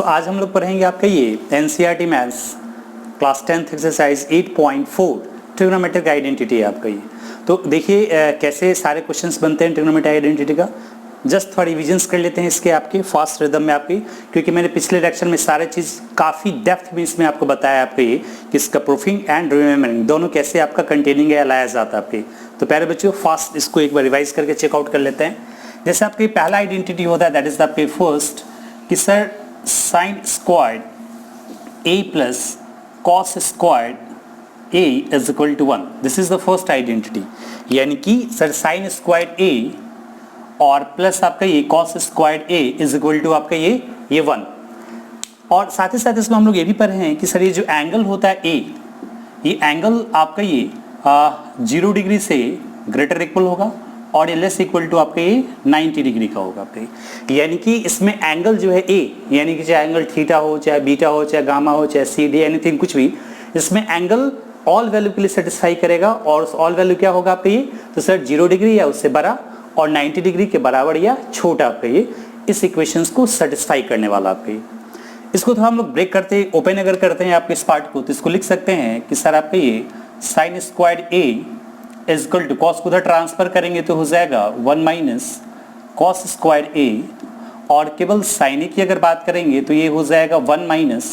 तो आज हम लोग पढ़ेंगे आपका ये NCERT maths class 10th exercise 8.4 trigonometric identity है आपका ये। तो देखिए कैसे सारे क्वेश्चंस बनते हैं ट्रिग्नोमेट्रिक आइडेंटिटी का। जस्ट थोड़ा रिविजन्स कर लेते हैं इसके आपके फास्ट रिदम में आपकी, क्योंकि मैंने पिछले लेक्चर में सारे चीज़ काफ़ी डेप्थ में इसमें आपको बताया आपका ये कि इसका प्रूफिंग एंड रिमेम्बरिंग दोनों कैसे आपका कंटेनिंग है लाया जाता है आपके। तो प्यारे बच्चों फास्ट इसको एक बार रिवाइज करके चेकआउट कर लेते हैं। जैसे आपकी पहला आइडेंटिटी होता है दैट इज आपके फर्स्ट कि sir sine squared A plus cos squared A is equal to 1। This is the first identity, यानी कि सर साइन स्क्वायर्ड ए और प्लस आपका ये cos squared A is equal to आपका ये 1। और साथ ही साथ इसमें हम लोग ये भी पढ़े हैं कि सर ये जो एंगल होता है ए, ये एंगल आपका ये 0 डिग्री से ग्रेटर इक्वल होगा और ये लेस इक्वल टू आपका ये 90 डिग्री का होगा आपका। यानी कि इसमें एंगल जो है ए, यानी कि चाहे एंगल थीटा हो, चाहे बीटा हो, चाहे गामा हो, चाहे सी डी एनीथिंग कुछ भी, इसमें एंगल ऑल वैल्यू के लिए सेटिस्फाई करेगा। और ऑल वैल्यू क्या होगा आपका ये, तो सर 0 डिग्री या उससे बड़ा और 90 डिग्री के बराबर या छोटा आपका ये इस इक्वेशंस को सेटिस्फाई करने वाला आपका ये। इसको थोड़ा हम लोग ब्रेक करते हैं, ओपन अगर करते हैं आपके इस पार्ट को, तो इसको लिख सकते हैं कि सर आपका ये sine squared A is equal to cos को उधर ट्रांसफर करेंगे तो हो जाएगा 1 माइनस कॉस स्क्वायर्ड ए, और केवल साइन ए की अगर बात करेंगे तो ये हो जाएगा 1 माइनस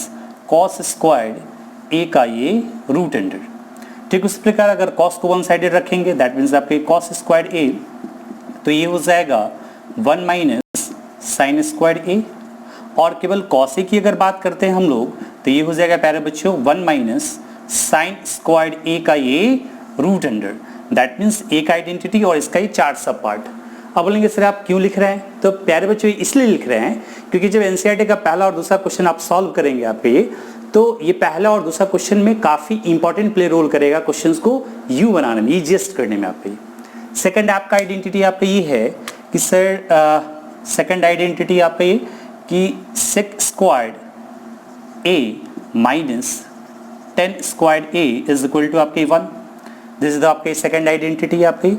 कॉस स्क्वायर्ड ए का ये रूट अंडर। ठीक उसी प्रकार अगर कॉस को वन साइडेड रखेंगे दैट मीन्स आपके कॉस स्क्वायर्ड ए, तो ये हो जाएगा 1 माइनस साइन स्क्वायर्ड ए, और केवल कॉस ए की अगर बात करते हैं हम लोग तो ये हो जाएगा प्यारे बच्चों 1 माइनस साइन स्क्वायर्ड ए का ये रूट अंडर। दैट मीन्स एक आइडेंटिटी और इसका ये 4 सब पार्ट। अब बोलेंगे सर आप क्यों लिख रहे हैं, तो प्यारे बच्चों इसलिए लिख रहे हैं क्योंकि जब एनसीईआरटी का पहला और दूसरा क्वेश्चन आप सॉल्व करेंगे आपके ये, तो ये पहला और दूसरा क्वेश्चन में काफ़ी इंपॉर्टेंट प्ले रोल करेगा क्वेश्चंस को यू बनाने में, ईजिएस्ट करने में आपके। सेकंड आपका आइडेंटिटी आपका ये है कि सर सेकंड आइडेंटिटी आपका ये कि sec squared A minus tan squared A is equal to आपके 1। दिस इज आपके सेकंड आइडेंटिटी आपकी।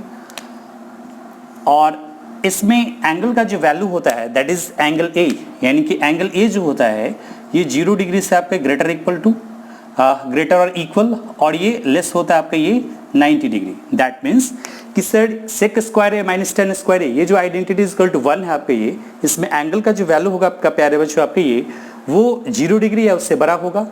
और इसमें एंगल का जो वैल्यू होता है दैट इज एंगल ए, यानी कि एंगल ए जो होता है ये 0 डिग्री से आपके ग्रेटर इक्वल टू ग्रेटर और इक्वल, और ये लेस होता है आपका ये 90 डिग्री। दैट मीन्स कि sir sec square A minus ten square ए, ये जो आइडेंटिटी इज इक्वल टू 1 है आपका ये, इसमें एंगल का जो वैल्यू होगा आपका प्यारे बच्चों आपके ये वो 0 डिग्री या उससे बड़ा होगा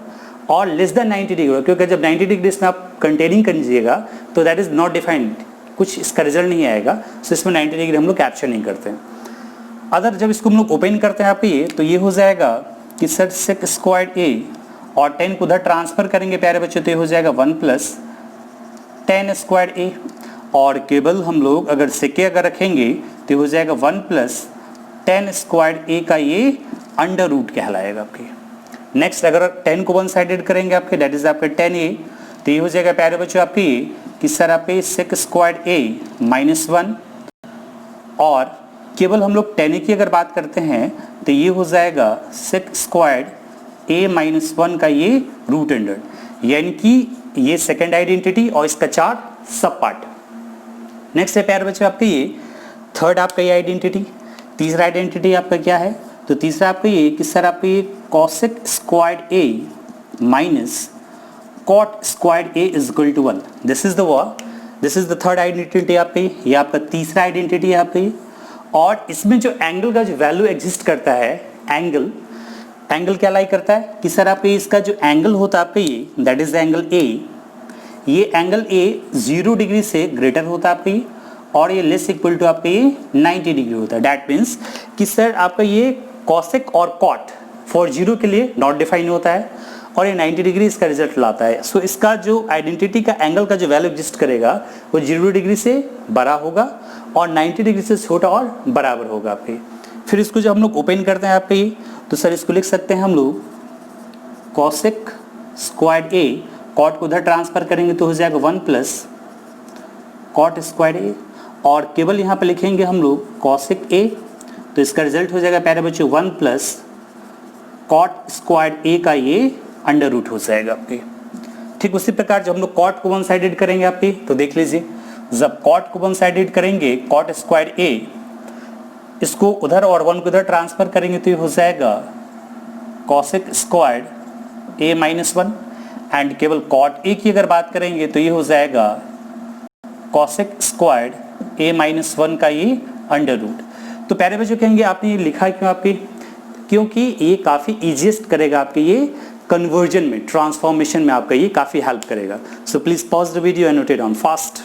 और लेस देन 90 डिग्री होगा, क्योंकि जब 90 डिग्री इसमें आप कंटेनिंग करिएगा तो दैट इज नॉट डिफाइंड, कुछ इसका रिजल्ट नहीं आएगा, तो इसमें 90 डिग्री हम लोग कैप्चर नहीं करते हैं। अदर जब इसको हम लोग ओपन करते हैं आपके ये, तो ये हो जाएगा कि सर सेक स्क्वायर्ड ए और 10 को उधर ट्रांसफर करेंगे प्यारे बच्चों तो ये हो जाएगा 1 प्लस टेन स्क्वायर्ड ए, और केवल हम लोग अगर सेके अगर रखेंगे तो हो जाएगा 1 प्लस टेन स्क्वायर्ड ए का ये अंडर रूट कहलाएगा आपके। नेक्स्ट अगर 10 को वन साइडेड करेंगे आपके दैट इज आपके 10a, तो ये हो जाएगा प्यारे बच्चों आपके कि सर आपके सेक स्क्वायर्ड ए माइनस 1, और केवल हम लोग 10a की अगर बात करते हैं तो ये हो जाएगा सेक स्क्वायर्ड ए माइनस 1 का ये रूट अंडर। यानी कि ये सेकेंड आइडेंटिटी और इसका 4 सब पार्ट। नेक्स्ट है प्यारे बच्चों आपके ये थर्ड आपका ये आइडेंटिटी। तीसरा आइडेंटिटी आपका क्या है, तो तीसरा आपका ये कि सर आपका ये cosec squared A minus cot squared A is equal to 1। This is the third identity आपका ये आपका तीसरा आइडेंटिटी है आपका ये। और इसमें जो एंगल का जो वैल्यू एग्जिस्ट करता है, एंगल क्या लाई करता है कि सर आपके इसका जो एंगल होता है आपका ये दैट इज एंगल ए, ये एंगल ए 0 डिग्री से ग्रेटर होता है आपका ये, और ये लेस इक्वल टू आपका ये 90 डिग्री होता है। दैट मीन्स कि सर आपका ये कॉसेक और कॉट फॉर 0 के लिए नॉट डिफाइन होता है और ये 90 डिग्री इसका रिजल्ट लाता है। सो इसका जो आइडेंटिटी का एंगल का जो वैल्यू एग्जिस्ट करेगा वो 0 डिग्री से बड़ा होगा और 90 डिग्री से छोटा और बराबर होगा आपके। फिर इसको जब हम लोग ओपन करते हैं आपके ये, तो सर इसको लिख सकते हैं हम लोग कॉसेक स्क्वायर्ड ए, कॉट को उधर ट्रांसफर करेंगे तो हो जाएगा 1 प्लस कॉट स्क्वायर्ड ए, और केवल यहाँ पे लिखेंगे हम लोग कॉसेक ए, तो इसका रिजल्ट हो जाएगा प्यारे बच्चों 1 प्लस कॉट स्क्वायर्ड ए का ये अंडर रूट हो जाएगा आपके। ठीक उसी प्रकार जब हम लोग कॉट को वन साइडेड करेंगे आपके, तो देख लीजिए जब कॉट को वन साइडेड करेंगे कॉट स्क्वायर्ड ए, इसको उधर और 1 को उधर ट्रांसफर करेंगे तो ये हो जाएगा cosec squared A minus 1 and केवल कॉट ए की अगर बात करेंगे तो ये हो जाएगा कॉसेक स्क्वायर्ड ए माइनस 1 का ये अंडर रूट। तो प्यारे बच्चों कहेंगे आपने ये लिखा क्यों आपके, क्योंकि ये काफी इजीएस्ट करेगा आपके ये कन्वर्जन में, ट्रांसफॉर्मेशन में आपका ये काफी हेल्प करेगा। So please pause the video and note it down fast.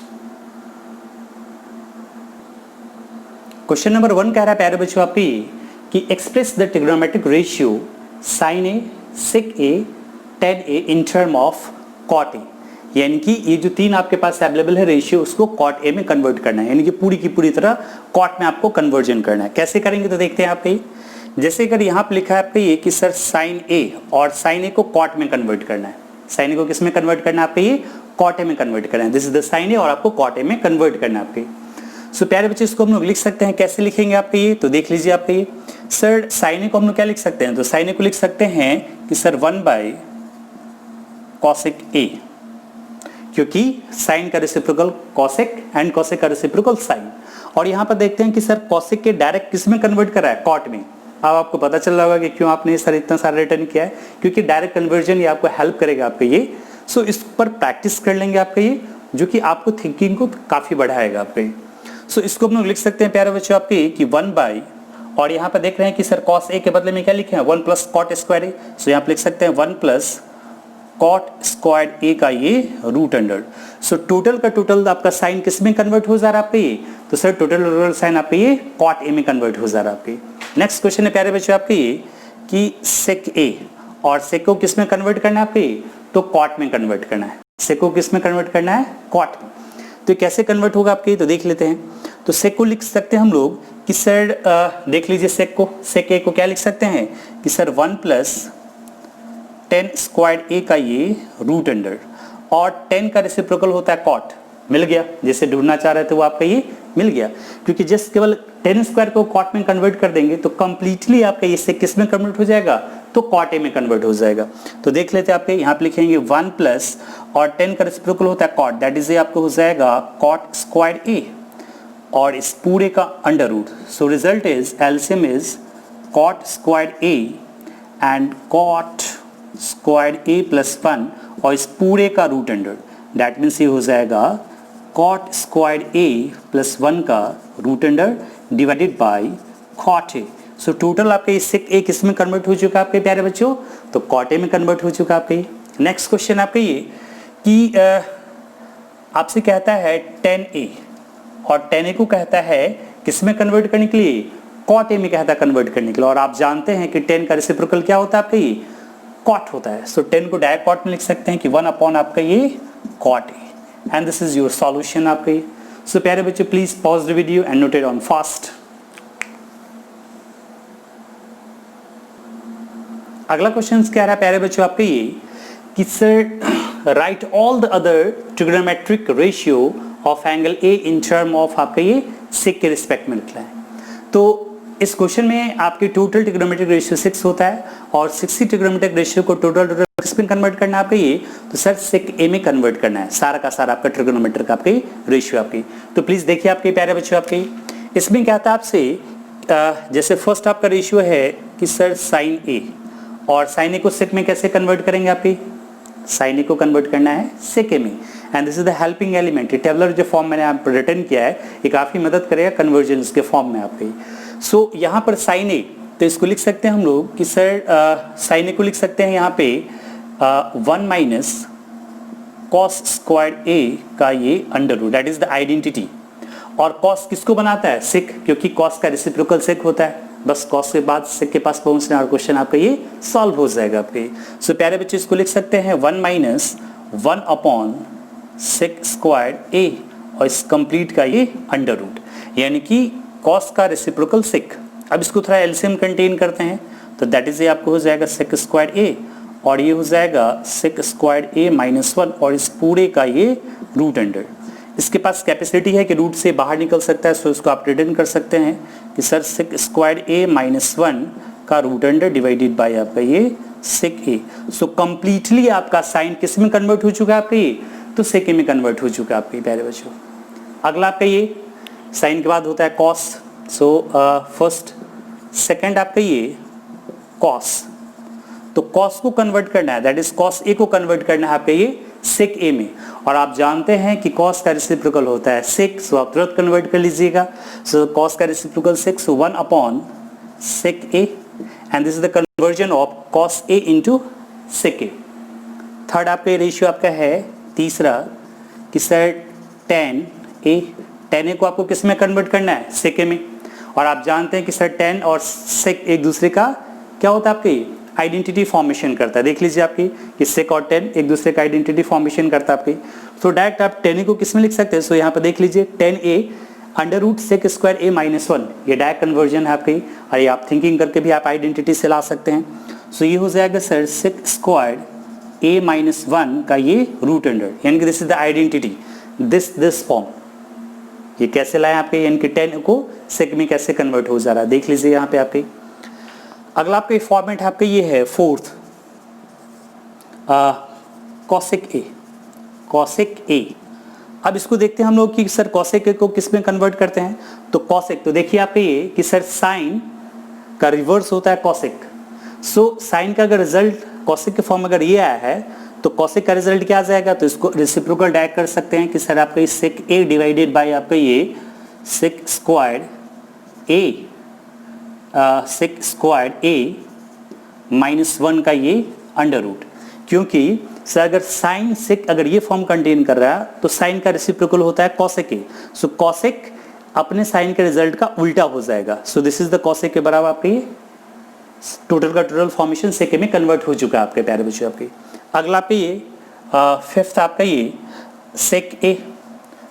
Question number 1 कह रहा है प्यारे बच्चों आपके कि express the trigonometric ratio sine A, sec A, tan A in term of cot A. यानी कि ये जो तीन आपके पास अवेलेबल है रेशियो, उसको कॉट ए में कन्वर्ट करना है, यानी कि पूरी की पूरी तरह कॉट में आपको कन्वर्जन करना है। कैसे करेंगे तो देखते हैं आपके, जैसे अगर यहाँ पे लिखा है आपके ये कि सर साइन ए, और साइन ए को कॉट में कन्वर्ट करना है। साइन ए को किस में कन्वर्ट करना है आपके, ये कॉट ए में कन्वर्ट करना है। दिस इज द साइन ए और आपको कॉट ए में कन्वर्ट करना है आपके। सो प्यारे बच्चे इसको हम लोग लिख सकते हैं, कैसे लिखेंगे आपके ये, तो देख लीजिए आपके ये सर साइन ए को हम लोग क्या लिख सकते हैं, तो साइन ए को लिख सकते हैं कि सर 1 बाय कॉसेक ए, क्योंकि साइन का रेसिप्रोकल कॉसेक एंड कॉसेक का रेसिप्रोकल साइन। और यहाँ पर देखते हैं कि सर कॉसेक के डायरेक्ट किस में कन्वर्ट करा है, कॉट में। अब आपको पता चल रहा होगा कि क्यों आपने सर इतना सारा रिटर्न किया है, क्योंकि डायरेक्ट कन्वर्जन ये आपको हेल्प करेगा आपके ये। सो इस पर प्रैक्टिस कर लेंगे आपके ये, जो कि आपको थिंकिंग को काफी बढ़ाएगा आपके। सो इसको हम लोग लिख सकते हैं प्यारे बच्चों आपके कि 1 बाय, और यहाँ पर देख रहे हैं कि सर कॉस ए के बदले में क्या लिखे हैं, 1 प्लस कॉट स्क्वायर ए। सो यहाँ पे लिख सकते हैं 1 प्लस कॉट स्क्वायर्ड ए का ये रूट अंडर। सो टोटल का टोटल आपका साइन किस में कन्वर्ट हो जा रहा है आपके ये, तो सर टोटल साइन आपके ये कॉट ए में कन्वर्ट हो जा रहा है आपके। नेक्स्ट क्वेश्चन है प्यारे बच्चों आपके ये कि सेक ए, और सेक को किस में कन्वर्ट करना है आपके, तो कॉट में कन्वर्ट करना है। सेक को किस में कन्वर्ट करना है, कॉट में। तो कैसे कन्वर्ट होगा आपके, तो देख लेते हैं। तो सेक को लिख सकते हैं हम लोग कि सर देख लीजिए सेक को, सेक ए को क्या लिख सकते हैं कि सर 1 प्लस 10 स्क्वायर्ड ए का ये रूट अंडर, और 10 का रेसिप्रोकल होता है कॉट। मिल गया, जैसे ढूंढना चाह रहे थे वो आपका ये मिल गया, क्योंकि जस्ट केवल 10 स्क्वायर को कॉट में कन्वर्ट कर देंगे तो कंप्लीटली आपका ये सेक किस में कन्वर्ट हो जाएगा, तो कॉट ए में कन्वर्ट हो जाएगा। तो देख लेते हैं आपके, यहाँ पे लिखेंगे 1 प्लस और 10 का रेसिप्रोकल होता है कॉट, दैट इज ये आपको हो जाएगा कॉट स्क्वायर्ड ए, और इस पूरे का under root. So result is LCM is cot squared A and cot squared A plus 1, और इस पूरे का रूट अंडर, दैट मीन्स ये हो जाएगा कॉट स्क्वायर्ड ए प्लस 1 का root under divided by cot A. So total आपके sec ए किस में कन्वर्ट हो चुका है आपके प्यारे बच्चों, तो कॉट ए में कन्वर्ट हो चुका आपके। नेक्स्ट क्वेश्चन आपके ये कि आपसे कहता है 10a, और 10a को कहता है किस में कन्वर्ट करने के लिए, कॉट ए में कहता है कन्वर्ट करने के लिए। और आप जानते हैं कि 10 का रेसिप्रोकल क्या होता है आपका ये, कॉट होता है। सो 10 को डायरेक्ट कॉट में लिख सकते हैं कि 1 अपॉन आपका ये cot A, and this is your solution आपका ये। सो प्यारे बच्चों please pause the video and note it on fast. अगला क्वेश्चन कह रहा है प्यारे बच्चों आपके ये कि sir write all the other trigonometric ratio of angle A in term of आपका ये सेक के रिस्पेक्ट में लिखना है। तो इस क्वेश्चन में आपके टोटल ट्रिग्नोमेट्रिक रेशियो 6 होता है, और 60 ट्रिग्नोमेट्रिक रेशियो को टोटल किस में कन्वर्ट करना है आपका ये, तो सर सेक ए में कन्वर्ट करना है सारा का सारा आपका ट्रिग्नोमेट्रिक आपके रेशियो आपकी। तो प्लीज देखिए आपके प्यारे बच्चों आपके, इसमें क्या था आपसे, जैसे फर्स्ट आपका रेशियो है कि सर साइन ए, और साइन ए को सेक में कैसे कन्वर्ट करेंगे आपकी, साइन ए को कन्वर्ट करना है सेक ए में, and this is the helping element. Tabular जो फॉर्म मैंने आप रिटर्न किया है ये काफी मदद करेगा कन्वर्जन के फॉर्म में आपके। सो यहाँ पर साइन ए, तो इसको लिख सकते हैं हम लोग कि सर साइन ए को लिख सकते हैं यहाँ पे 1 माइनस कॉस स्क्वायर्ड ए का ये under root, that is the identity. और कॉस किसको बनाता है, सेक, क्योंकि कॉस का रेसिप्रोकल सेक होता है। बस कॉस के बाद सेक के पास पहुंचना और क्वेश्चन आपका ये सॉल्व हो जाएगा आपके। सो प्यारे बच्चे इसको लिख सकते हैं 1 माइनस 1 अपॉन सेक स्क्वायर्ड ए, और इस कंप्लीट का ये अंडर रूट, यानी कि कॉस का रेसिप्रोकल सेक। अब इसको थोड़ा एलसीएम कंटेन करते हैं, तो दैट इज ये आपको हो जाएगा सेक स्क्वायर्ड ए, और ये हो जाएगा सेक स्क्वायर्ड ए माइनस 1, और इस पूरे का ये रूट अंडर। इसके पास कैपेसिटी है कि रूट से बाहर निकल सकता है, सो इसको आप रिटर्न कर सकते हैं कि sir sec squared A minus 1 का रूट अंडर डिवाइडेड बाय आपका ये सेक ए। सो कंप्लीटली आपका साइन किस में कन्वर्ट हो चुका है आपका ये, तो सेक ए में कन्वर्ट हो चुका है आपके प्यारे बच्चों। अगला आपका ये साइन के बाद होता है कॉस। सो फर्स्ट सेकंड आपका ये कॉस, तो कॉस को कन्वर्ट करना है, दैट इज कॉस ए को कन्वर्ट करना है आपके ये सेक ए में, और आप जानते हैं कि कॉस का रेसिप्रोकल होता है सेक, सो आप तुरंत कन्वर्ट कर लीजिएगा। सो कॉस का reciprocal sec, so 1 upon sec A, and this is the conversion of cos A into sec A. Third आपका रेशियो आपका है तीसरा कि सर tan ए को आपको किस में कन्वर्ट करना है, सेक ए में, और आप जानते हैं कि सर tan और सेक एक दूसरे का क्या होता है आपके आइडेंटिटी फॉर्मेशन करता है। देख लीजिए आपकी कि सेक और tan एक दूसरे का आइडेंटिटी फॉर्मेशन करता है आपकी। सो डायरेक्ट आप tan ए को किस में लिख सकते हैं, सो यहाँ पर देख लीजिए tan A under root sec square A minus 1, ये डायरेक्ट कन्वर्जन है आपकी, और ये आप थिंकिंग करके भी आप आइडेंटिटी से ला सकते हैं। सो ये हो जाएगा sir sec square A minus 1 का ये रूट अंडर, यानी कि this is the identity, this form. ये कैसे लाए आपके, यानी कि tan को सेक में कैसे कन्वर्ट हो जा रहा है, देख लीजिए यहाँ पे आपके। अगला आपका फॉर्मेट आपका ये है फोर्थ, कॉसेक ए। अब इसको देखते हैं हम लोग कि सर कॉसेक ए को किस में कन्वर्ट करते हैं। तो कॉसेक, तो देखिए आपका ये कि सर साइन का रिवर्स होता है कॉसेक। सो साइन का अगर रिजल्ट कॉसेक के फॉर्म अगर ये आया है तो कॉसेक का रिजल्ट क्या आ जाएगा, तो इसको रेसिप्रोकल डायरेक्ट कर सकते हैं कि सर आपका ये सेक ए डिवाइडेड बाय आपका ये सेक square A, sec square A minus 1 का ये अंडर रूट, क्योंकि सर अगर साइन सेक अगर ये फॉर्म कंटेन कर रहा है तो साइन का रेसिप्रोकल होता है कॉसेक ए। सो कॉसेक अपने साइन के रिजल्ट का उल्टा हो जाएगा। So this is the cosec के बराबर आपके ये टोटल का टोटल फॉर्मेशन सेक ए में कन्वर्ट हो चुका है आपके प्यारे बच्चों आपके। अगला पे ये फिफ्थ आपका ये सेक ए,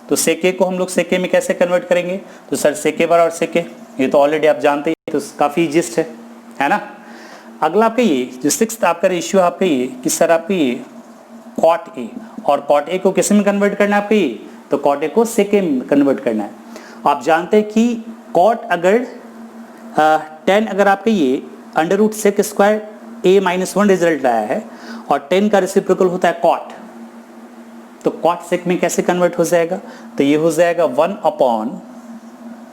तो सेक ए को हम लोग सेक ए में कैसे कन्वर्ट करेंगे, तो सर सेक ए बराबर सेक ए, ये तो ऑलरेडी आप जानते हैं, तो काफ़ी इजिस्ट है ना। अगला आपका ये जो सिक्स्थ आपका रेशियो आपका ये कि सर आपका ये कॉट ए, और कॉट ए को किस में कन्वर्ट करना है आपका ये, तो कॉट ए को सेक ए में कन्वर्ट करना है। आप जानते हैं कि कॉट अगर tan अगर आपका ये under root sec square A minus 1 result आया है और tan का रेसिप्रोकल होता है कॉट, तो कॉट सेक में कैसे कन्वर्ट हो जाएगा, तो ये हो जाएगा 1 upon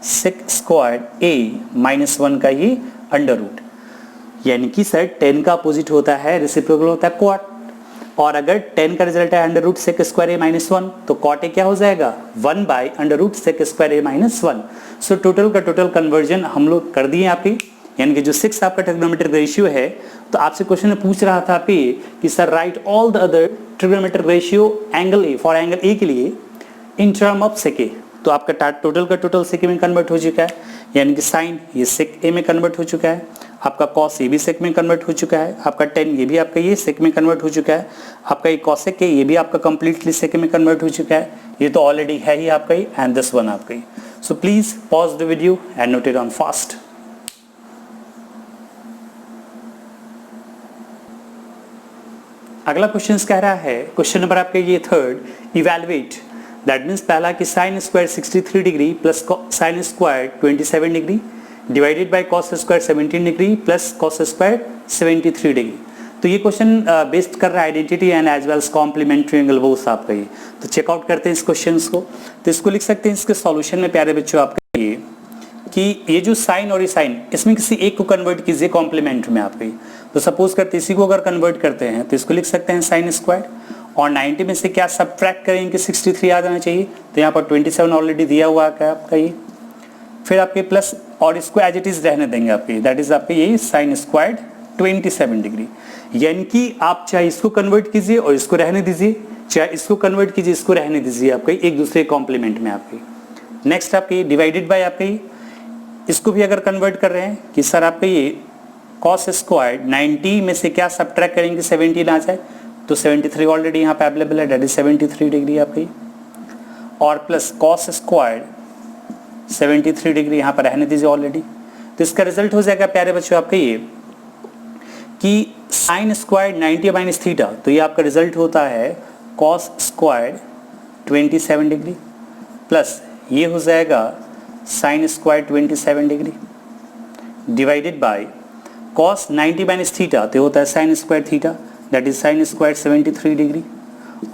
sec square A minus 1 का ये अंडर रूट, यानी कि सर tan का अपोजिट होता है रेसिप्रोकल होता है कॉट, और अगर tan का रिजल्ट है under root sec square A minus 1 तो कॉट ए क्या हो जाएगा 1 by under root sec square A minus 1। So total का टोटल कन्वर्जन हम लोग कर दिए आपकी, यानी कि जो 6 आपका ट्रिग्नोमेट्रिक रेशियो है, तो आपसे क्वेश्चन में पूछ रहा था आपकी कि sir write all the other trigonometric ratio angle A for angle A के लिए इन टर्म ऑफ सेक ए, तो आपका टोटल का टोटल सेक ए में कन्वर्ट हो चुका है, यानी कि साइन ये सेक ए में कन्वर्ट हो चुका है, आपका कॉस ये भी सेक में कन्वर्ट हो चुका है, आपका tan ये भी आपका ये सेक में कन्वर्ट हो चुका है, आपका ये कॉसेक ये भी आपका कंप्लीटली सेक में कन्वर्ट हो चुका है, ये तो ऑलरेडी है ही आपका ही, एंड दिस वन आपका ही। So please pause the video and note it on fast. अगला क्वेश्चन कह रहा है, क्वेश्चन नंबर आपके ये थर्ड, इवैल्यूएट, दैट मीन्स पहला कि sine square 63 degree plus sine square 27 degree divided by cos square 17 degree plus cos square 73 degree. तो ये क्वेश्चन बेस्ड कर रहा है identity and as well complementary angle both आपका ये। तो चेकआउट करते हैं इस क्वेश्चन को, तो इसको लिख सकते हैं इसके सॉल्यूशन में प्यारे बच्चों आपका ये कि ये जो साइन और ये साइन इसमें किसी एक को कन्वर्ट कीजिए कॉम्प्लीमेंट में आपके। तो सपोज करते इसी को अगर कन्वर्ट करते हैं तो इसको लिख सकते हैं साइन स्क्वायर, और 90 में से क्या सब्ट्रैक्ट करेंगे कि 63 आ जाना चाहिए, तो यहाँ पर 27 ऑलरेडी दिया हुआ है आपका ये, फिर आपके प्लस और इसको एज इट इज रहने देंगे आपके, दैट इज आपके ये साइन स्क्वायर 27 डिग्री, यानी कि आप चाहे इसको कन्वर्ट कीजिए और इसको रहने दीजिए, चाहे इसको कन्वर्ट कीजिए इसको रहने दीजिए आपके एक दूसरे कॉम्प्लीमेंट में आपके। नेक्स्ट आपके डिवाइडेड बाय आपके इसको भी अगर कन्वर्ट कर रहे हैं कि सर आपके ये कॉस स्क्वायर 90 में से क्या सब्ट्रैक्ट करेंगे 17 आ जाए, तो 73 ऑलरेडी यहाँ पे अवेलेबल है, दैट इज 73 डिग्री आपकी, और प्लस कॉस स्क्वायर 73 डिग्री यहाँ पर रहने दीजिए ऑलरेडी। तो इसका रिजल्ट हो जाएगा प्यारे बच्चों आपका ये कि साइन स्क्वायर 90 माइनस थीटा, तो ये आपका रिजल्ट होता है कॉस स्क्वायर 27 डिग्री प्लस ये हो जाएगा sign square 27 degree divided by cos 90 minus theta, तो होता है sine square theta, that is sine square 73 degree,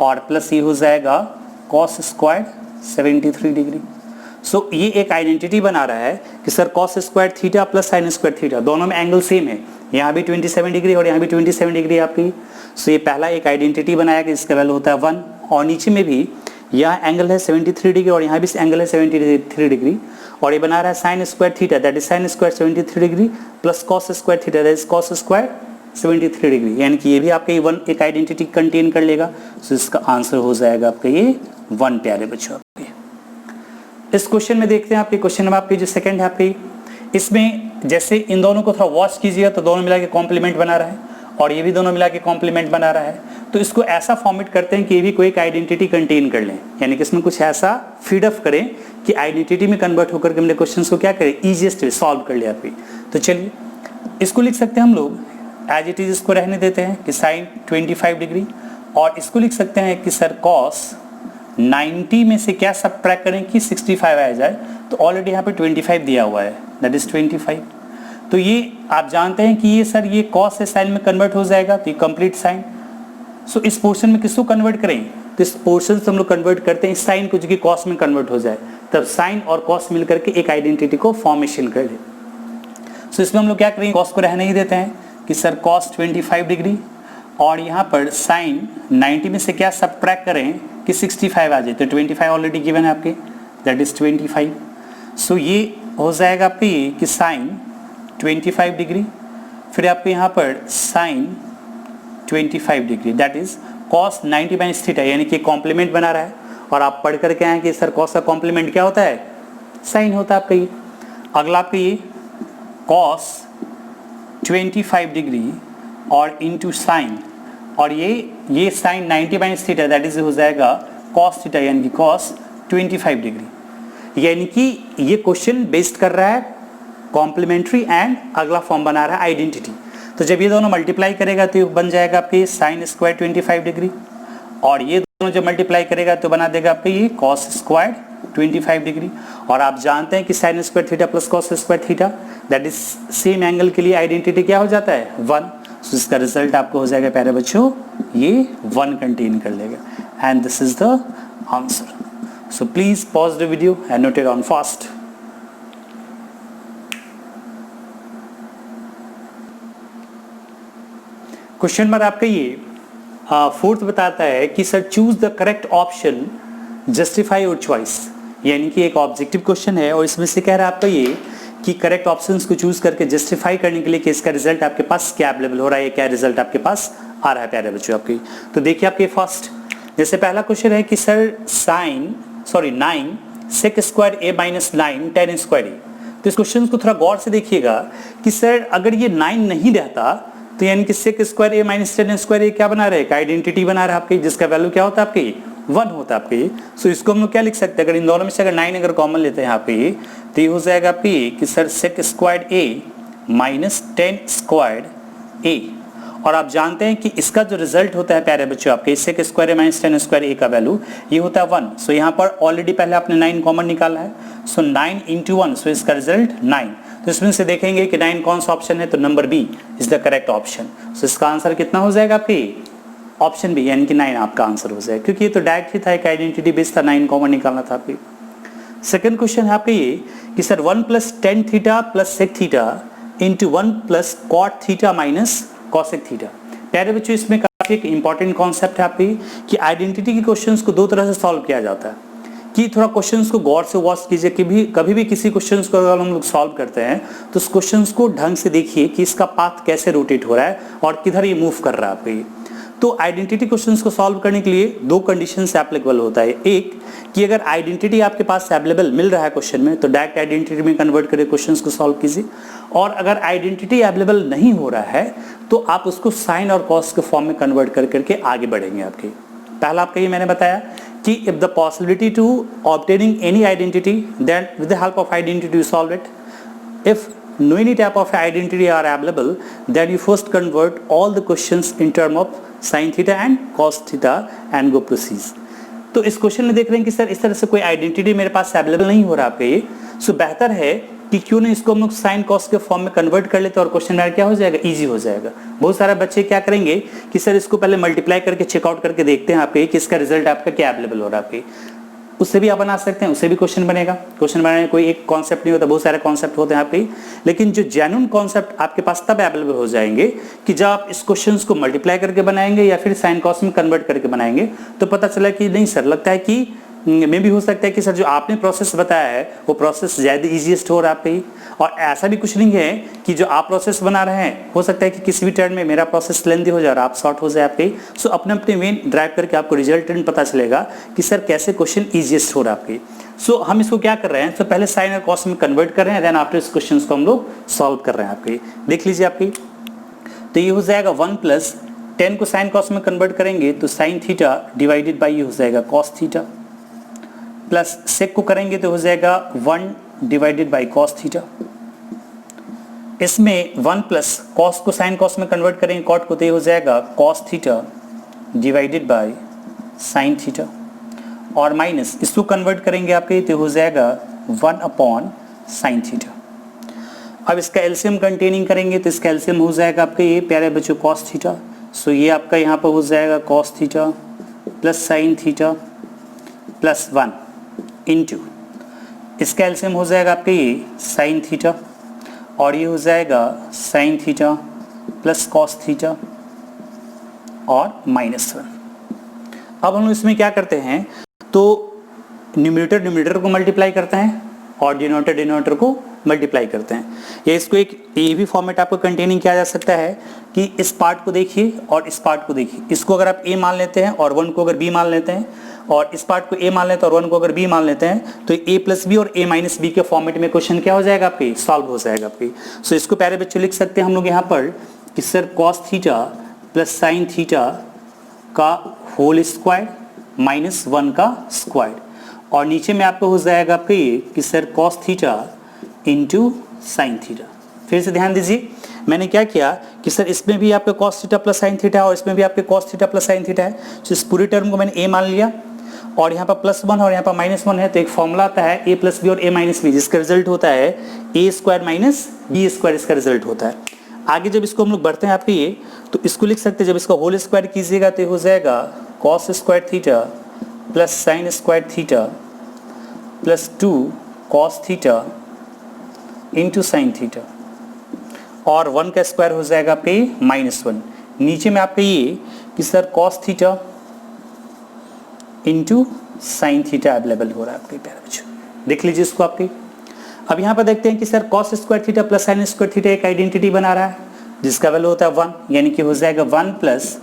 और प्लस ये हो जाएगा कॉस स्क्वायर 73 डिग्री। सो ये एक आइडेंटिटी बना रहा है कि sir cos square theta plus sine square theta दोनों में एंगल सेम है, यहाँ भी 27 डिग्री और यहाँ भी 27 डिग्री आपकी। सो ये पहला एक आइडेंटिटी बनाया कि इसका वैल्यू होता है 1, और नीचे में भी यहाँ एंगल है 73 डिग्री और यहाँ भी एंगल है 73 डिग्री, और ये बना रहा है sine square theta that is sine square 73 degree plus cos square theta that is cos square 73 degree, यानी कि ये भी आपका ये एक आइडेंटिटी कंटेन कर लेगा। सो इसका आंसर हो जाएगा आपका ये 1 प्यारे बच्चों। इस क्वेश्चन में देखते हैं आपके क्वेश्चन नंबर आपकी जो सेकंड है आपकी, इसमें जैसे इन दोनों को थोड़ा वॉच कीजिएगा तो दोनों मिला के कॉम्प्लीमेंट बना रहा है और ये भी दोनों मिला के कॉम्प्लीमेंट बना रहा है। तो इसको ऐसा फॉर्मेट करते हैं कि ये भी कोई एक आइडेंटिटी कंटेन कर लें, यानी कि इसमें कुछ ऐसा फीड अप करें कि आइडेंटिटी में कन्वर्ट होकर के हमने क्वेश्चन को क्या करें इजिएस्ट वे सॉल्व कर लिया आपकी। तो चलिए इसको लिख सकते हैं हम लोग एज इट इज, इसको रहने देते हैं कि साइन 25 डिग्री, और इसको लिख सकते हैं कि सर cos 90 में से क्या सबट्रैक्ट करें कि 65 आ जाए। तो ऑलरेडी यहाँ पे 25 दिया हुआ है दैट इज 25। तो ये आप जानते हैं कि ये सर ये cos से साइन में कन्वर्ट हो जाएगा, तो ये कंप्लीट साइन। सो इस पोर्शन में किसको कन्वर्ट करें, तो इस पोर्शन से हम लोग कन्वर्ट करते हैं इस साइन को जो कि cos में कन्वर्ट हो जाए, तब साइन और cos मिल करके एक आइडेंटिटी को फॉर्मेशन कर दे। सो इसमें हम लोग क्या करेंगे, cos को रहने ही देते हैं कि सर cos 25 डिग्री और यहाँ पर साइन 90 में से क्या सबट्रैक्ट करें कि 65 आ जाए। तो 25 ऑलरेडी गिवन है आपके दैट इज 25। सो ये हो जाएगा आपके ये कि साइन 25 डिग्री, फिर आपके यहाँ पर sine 25 degree that is cos 90 minus theta, यानी कि कॉम्प्लीमेंट बना रहा है। और आप पढ़ करके आए कि सर cos का कॉम्प्लीमेंट क्या होता है, साइन होता है आपका ये। अगला आपका ये cos 25 डिग्री और इंटू साइन, और ये sine 90 minus theta that is हो जाएगा cos थीटा, यानी कि cos 25 डिग्री। यानी कि ये क्वेश्चन बेस्ड कर रहा है कॉम्प्लीमेंट्री एंड अगला फॉर्म बना रहा है आइडेंटिटी। तो जब ये दोनों मल्टीप्लाई करेगा तो बन जाएगा आपके साइन स्क्वायर 25 डिग्री, और ये दोनों जब मल्टीप्लाई करेगा तो बना देगा आपके ये cos स्क्वायर 25 डिग्री। और आप जानते हैं कि sine square theta plus cos square theta that is same angle के लिए आइडेंटिटी क्या हो जाता है 1। सो इसका रिजल्ट आपको हो जाएगा प्यारे बच्चों ये 1 कंटेन कर लेगा and this is the answer. So please pause the video and note it on fast. Question number आपका ये फोर्थ बताता है कि sir choose the correct option justify your choice, यानी कि एक ऑब्जेक्टिव क्वेश्चन है और इसमें से कह रहा है आपका ये कि करेक्ट ऑप्शंस को चूज करके जस्टिफाई करने के लिए कि इसका रिजल्ट आपके पास क्या अवेलेबल हो रहा है, क्या रिजल्ट आपके पास आ रहा है प्यारे बच्चों आपके। तो देखिए आपके फर्स्ट जैसे पहला क्वेश्चन है कि sir 9 sec square a minus 9 tan square a। तो इस क्वेश्चन को थोड़ा गौर से देखिएगा कि सर अगर ये 9 नहीं रहता तो यानी कि sec square a minus tan square a क्या बना रहे, आइडेंटिटी बना रहा है आपके, जिसका वैल्यू क्या होता है आपके 1 होता है आपके ये। सो इसको हम लोग क्या लिख सकते हैं, अगर इन दोनों में से अगर 9 अगर कॉमन लेते हैं यहाँ पे ये, तो ये हो जाएगा आपके ये कि sir sec square a minus tan square a। और आप जानते हैं कि इसका जो रिजल्ट होता है प्यारे बच्चों आपके sec square a minus tan square a का वैल्यू ये होता है 1। सो यहाँ पर ऑलरेडी पहले आपने 9 कॉमन निकाला है, सो 9 इंटू 1, सो इसका रिजल्ट 9। तो इसमें से देखेंगे कि 9 कौन सा ऑप्शन है, तो number B is the correct option. So इसका आंसर कितना हो जाएगा आपके ऑप्शन बी, यानी कि 9 आपका आंसर हो जाएगा, क्योंकि ये तो डायरेक्ट ही था, एक आइडेंटिटी बेस्ड था, 9 कॉमन निकालना था आपके। सेकंड क्वेश्चन है आपके ये कि sir 1 plus tan theta plus sec theta into 1 plus cot theta minus cosec theta. प्यारे बच्चों इसमें काफी एक इंपॉर्टेंट कॉन्सेप्ट है आपकी कि आइडेंटिटी के क्वेश्चंस को दो तरह से सॉल्व किया जाता है, कि थोड़ा क्वेश्चंस को गौर से वॉच कीजिए कि भी कभी भी किसी क्वेश्चंस को अगर हम लोग सॉल्व करते हैं तो उस क्वेश्चंस को ढंग से देखिए कि इसका पाथ कैसे रोटेट हो रहा है और किधर ये मूव कर रहा है आपके। तो आइडेंटिटी क्वेश्चंस को सॉल्व करने के लिए दो कंडीशंस एप्लीकेबल होता है, एक कि अगर आइडेंटिटी आपके पास अवेलेबल मिल रहा है क्वेश्चन में तो डायरेक्ट आइडेंटिटी में कन्वर्ट करके क्वेश्चंस को सॉल्व कीजिए, और अगर आइडेंटिटी अवेलेबल नहीं हो रहा है तो आप उसको साइन और कॉस के फॉर्म में कन्वर्ट कर करके आगे बढ़ेंगे आपके। पहला आपका ये मैंने बताया कि if the possibility to obtaining any identity, then with the help of identity you solve it. If no any type of identity are available, then you first convert all the questions in term of sin theta and cos theta and go proceed. तो इस question में देख रहे हैं कि sir इस तरह से कोई आइडेंटिटी मेरे पास अवेलेबल नहीं हो रहा आपका ये, सो बेहतर है कि क्यों नहीं इसको हम लोग साइन कॉस के फॉर्म में कन्वर्ट कर लेते और क्वेश्चन में क्या हो जाएगा, इजी हो जाएगा। बहुत सारे बच्चे क्या करेंगे कि सर इसको पहले मल्टीप्लाई करके चेकआउट करके देखते हैं आपके कि इसका रिजल्ट आपका क्या अवेलेबल हो रहा है आपके। उससे भी आप बना सकते हैं, उससे भी क्वेश्चन बनेगा। क्वेश्चन बनाने में कोई एक कॉन्सेप्ट नहीं होता, बहुत सारे कॉन्सेप्ट होते हैं आपके, लेकिन जो जेन्युइन कॉन्सेप्ट आपके पास तब अवेलेबल हो जाएंगे कि जब आप इस क्वेश्चन को मल्टीप्लाई करके बनाएंगे या फिर साइन कॉस में कन्वर्ट करके बनाएंगे, तो पता चला कि नहीं सर, लगता है कि में भी हो सकता है कि सर जो आपने प्रोसेस बताया है वो प्रोसेस ज़्यादा ईजीएस्ट हो रहा है आपके ही, और ऐसा भी कुछ नहीं है कि जो आप प्रोसेस बना रहे हैं हो सकता है कि किसी भी टर्न में मेरा प्रोसेस लेंदी हो जाए और आप शॉर्ट हो जाए आपके। सो अपने अपने मेन ड्राइव करके आपको रिजल्टेंट पता चलेगा कि सर कैसे क्वेश्चन ईजीएस्ट हो रहा है आपके। सो हम इसको क्या कर रहे हैं, तो पहले साइन और कॉस में कन्वर्ट कर रहे हैं, देन आफ्टर इस क्वेश्चन को हम लोग सॉल्व कर रहे हैं आपके। देख लीजिए आपकी, तो ये हो जाएगा 1 प्लस 10 को साइन कॉस में कन्वर्ट करेंगे तो साइन थीटा डिवाइडेड बाई ये हो जाएगा कॉस थीटा, प्लस सेक को करेंगे तो हो जाएगा 1 डिवाइडेड बाई कॉस थीटा। इसमें 1 प्लस कॉस को साइन कॉस में कन्वर्ट करेंगे कॉट को, तो ये हो जाएगा cos theta divided by sine theta, और माइनस इसको कन्वर्ट करेंगे आपके तो हो जाएगा 1 अपॉन साइन थीटा। अब इसका एलसीएम कंटेनिंग करेंगे तो इसका एलसीएम हो जाएगा आपके ये प्यारे बच्चों कॉस थीटा। सो ये आपका यहाँ पर हो जाएगा cos theta plus sine theta plus 1 into इसका एलसीएम हो जाएगा आपके ये साइन थीटा, और ये हो जाएगा sine theta plus cos theta और माइनस 1। अब हम लोग इसमें क्या करते हैं, तो न्यूमरेटर को मल्टीप्लाई करते हैं और डिनोमिनेटर को मल्टीप्लाई करते हैं। या इसको एक ये भी फॉर्मेट आपको कंटेनिंग किया जा सकता है कि इस पार्ट को देखिए और इस पार्ट को देखिए, इसको अगर आप a मान लेते हैं और 1 को अगर b मान लेते हैं, और इस पार्ट को a मान लेते हैं और 1 को अगर b मान लेते हैं, तो a प्लस बी और a माइनस बी के फॉर्मेट में क्वेश्चन क्या हो जाएगा आपके, सॉल्व हो जाएगा आपके। सो इसको प्यारे बच्चों लिख सकते हैं हम लोग यहाँ पर कि sir cos theta plus sine theta का होल स्क्वायर माइनस 1 का स्क्वायर, और नीचे में आपको हो जाएगा आपके ये कि sir cos theta into sine theta. फिर से ध्यान दीजिए, मैंने क्या किया कि सर इसमें भी आपके cos theta plus sine theta है और इसमें भी आपके cos theta plus sine theta है। तो इस पूरी टर्म को मैंने a मान लिया, और यहाँ पर +1 और यहाँ पर -1 है, तो एक फॉर्मूला आता है a प्लस बी और a माइनस बी, जिसका रिजल्ट होता है a square minus B square, इसका रिजल्ट होता है। आगे जब इसको हम लोग बढ़ते हैं आपके ये, तो इसको लिख सकते हैं, जब इसका होल स्क्वायर कीजिएगा तो हो जाएगा cos square theta plus sine square theta plus 2 cos theta into sine theta, और 1 का स्क्वायर हो जाएगा आपके -1। नीचे में आपके ये कि sir cos theta into sine theta available हो रहा है आपके प्यारे बच्चों। देख लीजिए इसको आपके। अब यहाँ पर देखते हैं कि sir cos square theta plus sine square theta एक आइडेंटिटी बना रहा है जिसका वैल्यू होता है 1, यानी कि हो जाएगा 1 plus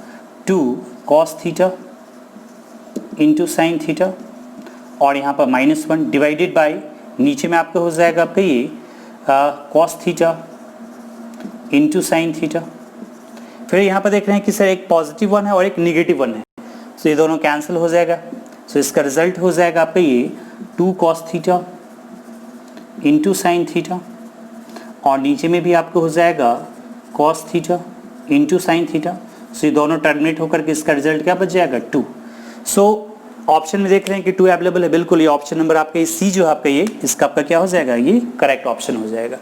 2 cos theta into sine theta, और यहाँ पर -1 डिवाइडेड बाई नीचे में आपका हो जाएगा आपका ये cos theta into sine theta. फिर यहाँ पर देख रहे हैं कि सर एक पॉजिटिव 1 है और एक नेगेटिव 1 है, तो ये दोनों कैंसिल हो जाएगा। सो इसका रिजल्ट हो जाएगा आपका ये 2 cos theta into sine theta, और नीचे में भी आपको हो जाएगा cos theta into sine theta. So ये दोनों टर्मिनेट होकर के इसका रिजल्ट क्या बच जाएगा 2। सो ऑप्शन में देख रहे हैं कि 2 अवेलेबल है, बिल्कुल ये ऑप्शन नंबर आपका सी जो है आपका ये, इसका आपका क्या हो जाएगा, ये करेक्ट ऑप्शन हो जाएगा।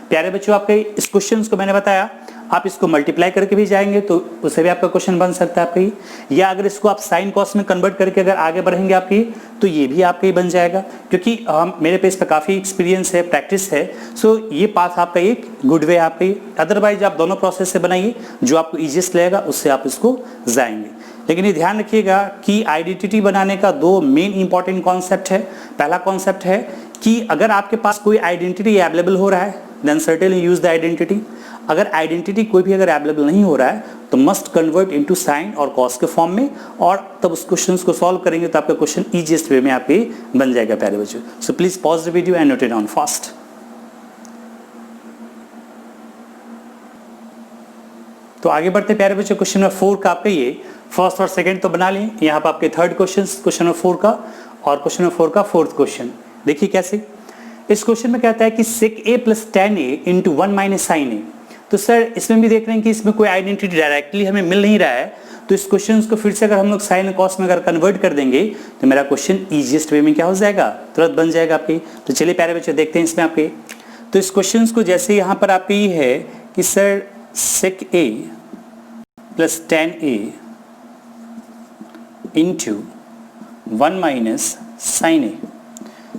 प्यारे बच्चों, आपके इस क्वेश्चन को मैंने बताया, आप इसको मल्टीप्लाई करके भी जाएंगे तो उससे भी आपका क्वेश्चन बन सकता है आपका, या अगर इसको आप साइन कॉस में कन्वर्ट करके अगर आगे बढ़ेंगे आपकी, तो ये भी आपका ही बन जाएगा, क्योंकि मेरे पे इस पर काफ़ी एक्सपीरियंस है, प्रैक्टिस है। सो ये पाथ आपका एक गुड वे आपका ही। अदरवाइज आप दोनों प्रोसेस से बनाइए, जो आपको ईजिएस्ट लगेगा उससे आप इसको जाएंगे। लेकिन ये ध्यान रखिएगा कि आइडेंटिटी बनाने का 2 मेन इंपॉर्टेंट कॉन्सेप्ट है। पहला कॉन्सेप्ट है कि अगर आपके पास कोई आइडेंटिटी अवेलेबल हो रहा है, then certainly use the identity. अगर आइडेंटिटी कोई भी अगर अवेलेबल नहीं हो रहा है तो मस्ट कन्वर्ट इनटू साइन और कॉस के फॉर्म में, और तब उस क्वेश्चन को सॉल्व करेंगे तो आपका क्वेश्चन ईजिएस्ट वे में आपके बन जाएगा प्यारे बच्चों। सो please pause the video and note it down fast. तो आगे बढ़ते प्यारे बच्चों, क्वेश्चन नंबर 4 का आपका ये फर्स्ट और सेकंड तो बना लिए, यहाँ पर आपके थर्ड क्वेश्चन नंबर 4 का, और क्वेश्चन नंबर 4 का फोर्थ क्वेश्चन। देखिए कैसे, इस क्वेश्चन में कहता है कि sec a plus tan a into 1 minus sine a। तो सर इसमें भी देख रहे हैं कि इसमें कोई आइडेंटिटी डायरेक्टली हमें मिल नहीं रहा है, तो इस क्वेश्चन को फिर से अगर हम लोग साइन कॉस में अगर कन्वर्ट कर देंगे तो मेरा क्वेश्चन ईजिएस्ट वे में क्या हो जाएगा, तुरंत बन जाएगा आपके। तो चलिए प्यारे बच्चों देखते हैं इसमें आपके। तो इस क्वेश्चन को जैसे यहाँ पर आपके ये है कि sir sec a plus tan a into 1 minus sine A.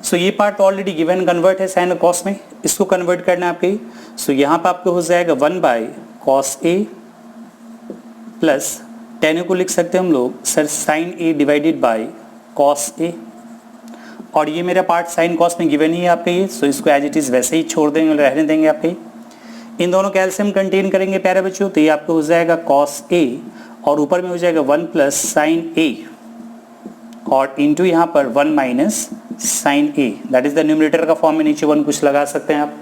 So ये पार्ट तो ऑलरेडी गिवन कन्वर्ट है साइन और कॉस में, इसको कन्वर्ट करना है आपके। सो यहाँ पर आपको हो जाएगा 1 by cos A plus tan A को लिख सकते हैं हम लोग sir sine A divided by cos A, और ये मेरा पार्ट साइन कॉस में गिवन ही है आपके ये। सो इसको एज इट इज वैसे ही छोड़ देंगे, रहने देंगे आपके। इन दोनों कैल्शियम कंटेन करेंगे प्यारे बच्चों, तो ये आपको हो जाएगा कॉस ए और ऊपर में हो जाएगा 1 प्लस साइन ए और इंटू यहाँ पर 1 minus sine A, that is the numerator का फॉर्म में नीचे 1 कुछ लगा सकते हैं आप।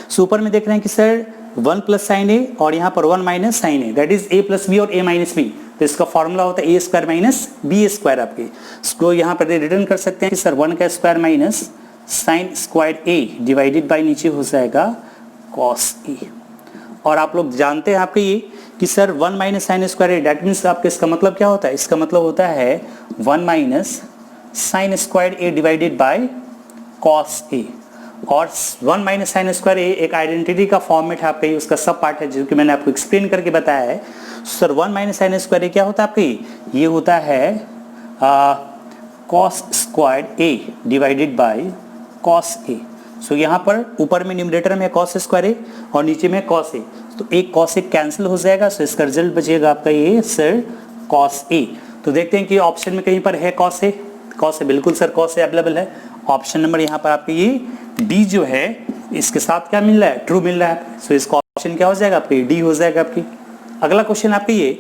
सो ऊपर में देख रहे हैं कि सर 1 प्लस साइन ए और यहाँ पर 1 minus sine A, that is A plus B और ए माइनस बी। तो इसका फॉर्मूला होता है A square minus B square आपके। इसको यहाँ पर रिटर्न कर सकते हैं कि सर 1 का square minus sine square A divided by नीचे हो जाएगा कॉस ए। और आप लोग जानते हैं आपके ये कि sir 1 minus sine square A, that means आपके इसका मतलब क्या होता है, इसका मतलब होता है 1 minus sine square A divided by cos A. और 1 माइनस साइन स्क्वायर ए एक आइडेंटिटी का फॉर्मेट है आपके, उसका सब पार्ट है जो कि मैंने आपको एक्सप्लेन करके बताया है। Sir 1 minus sine square A क्या होता है आपके, ये होता है cos square A divided by cos A. So यहाँ पर ऊपर में न्यूमरेटर में कॉस स्क्वायर ए और नीचे में कॉस ए, तो एक कॉस ए कैंसिल हो जाएगा। सो इसका रिजल्ट बचेगा आपका ये सर कॉस ए। तो देखते हैं कि ऑप्शन में कहीं पर है कॉस ए, कॉस ए बिल्कुल सर कॉस ए अवेलेबल है। ऑप्शन नंबर यहाँ पर आपके ये डी जो है इसके साथ क्या मिल रहा है, ट्रू मिल रहा है। सो इसका ऑप्शन क्या हो जाएगा आपके, डी हो जाएगा आपकी। अगला क्वेश्चन आपके ये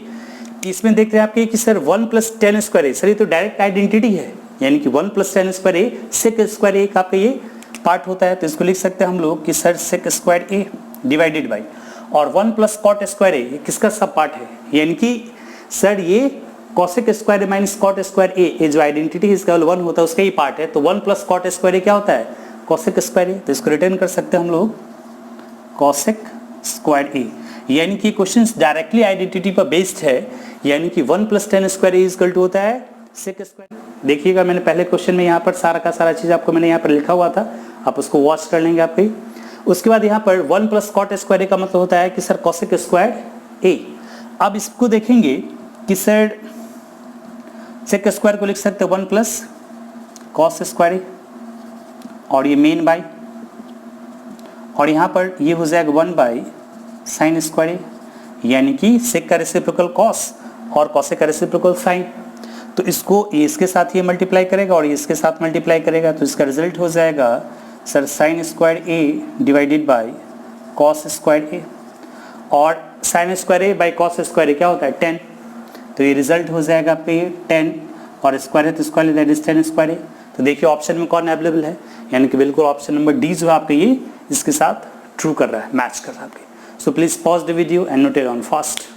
कि इसमें देख रहे हैं आपके कि सर 1 प्लस टेन स्क्वायर ए, सर ये तो डायरेक्ट आइडेंटिटी है, यानी कि 1 प्लस टेन स्क्वायर ए सेक स्क्वायर ए का आपका ये पार्ट होता है। तो इसको लिख सकते हैं हम लोग कि sir sec square A divided by, और 1 प्लस कॉट स्क्वायर ए किसका सब पार्ट है, यानी कि सर ये cosec square A minus cot square ए जो आइडेंटिटी इसका 1 होता है उसका ही पार्ट है। तो 1 प्लस कॉट स्क्वायर ए क्या होता है, कॉसेक स्क्वायर ए। तो इसको रिटर्न कर सकते हैं हम लोग कॉसेक स्क्वायर ए, यानी कि क्वेश्चंस डायरेक्टली आइडेंटिटी पर बेस्ड है, यानी कि 1 plus tan square A equal to होता है सेक स्क्वायर। देखिएगा मैंने पहले क्वेश्चन में यहाँ पर सारा का सारा चीज आपको मैंने यहाँ पर लिखा हुआ था, आप उसको वॉच कर लेंगे आपके। उसके बाद यहाँ पर 1 प्लस कॉट स्क्वायर ए का मतलब होता है कि सर कॉसेक स्क्वायर ए। अब इसको देखेंगे कि सर सेक स्क्वायर को लिख सकते हैं 1 प्लस कॉस स्क्वायर ए और ये मेन बाई, और यहाँ पर ये हो जाएगा 1 बाई साइन स्क्वायर ए, यानी कि सेक का रेसिप्रोकल कॉस और कॉसेक का रेसिप्रोकल साइन। तो इसको ये इसके साथ ये मल्टीप्लाई करेगा और ये इसके साथ मल्टीप्लाई करेगा, तो इसका रिजल्ट हो जाएगा sir sine square A divided by cos square A, और sine square A by cos square A क्या होता है 10। तो ये रिजल्ट हो जाएगा पे 10 और स्क्वायर है तो स्क्वायर दैट इज 10 स्क्वायर ए। तो देखिए ऑप्शन में कौन अवेलेबल है, यानी कि बिल्कुल ऑप्शन नंबर डी जो है आपके ये इसके साथ ट्रू कर रहा है, मैच कर रहा है आपके। सो please pause the video and note it down fast.